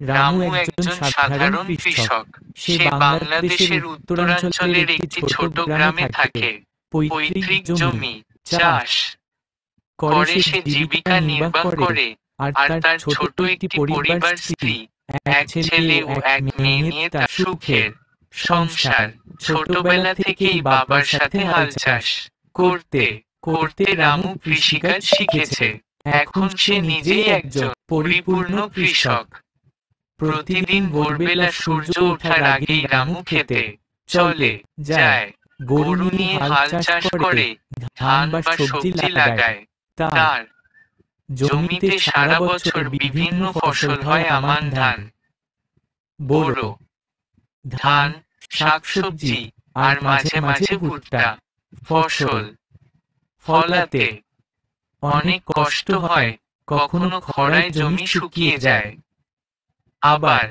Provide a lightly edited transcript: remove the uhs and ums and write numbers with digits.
রামু একজন সাধারণ কৃষক। সে বাংলাদেশের উত্তরাঞ্চলের একটি ছোট গ্রামে থাকে। পৈতৃক জমি, চাষ করে সে জীবিকা নির্বাহ করে। আর তার ছোট একটি পরিবার, স্ত্রী, এক ছেলে ও এক মেয়ে নিয়ে তার সুখের সংসার। ছোটবেলা থেকেই বাবার সাথে হাল চাষ করতে করতে রামু কৃষিকাজ শিখেছে। এখন সে নিজেই একজন পরিপূর্ণ কৃষক। প্রতিদিন ভোরবেলা সূর্য ওঠার আগেই রামু খেতে চলে যায়। গরু নিয়ে হাল চাষ করে, ধান বা সবজি লাগায়। তার জমিতে সারা বছর বিভিন্ন ফসল হয়, আমান ধান, বোরো ধান, শাকসবজি আর মাঝে মাঝে ভুট্টা। ফসল ফলাতে অনেক কষ্ট হয়, কখনো খরায় জমি শুকিয়ে যায়, আবার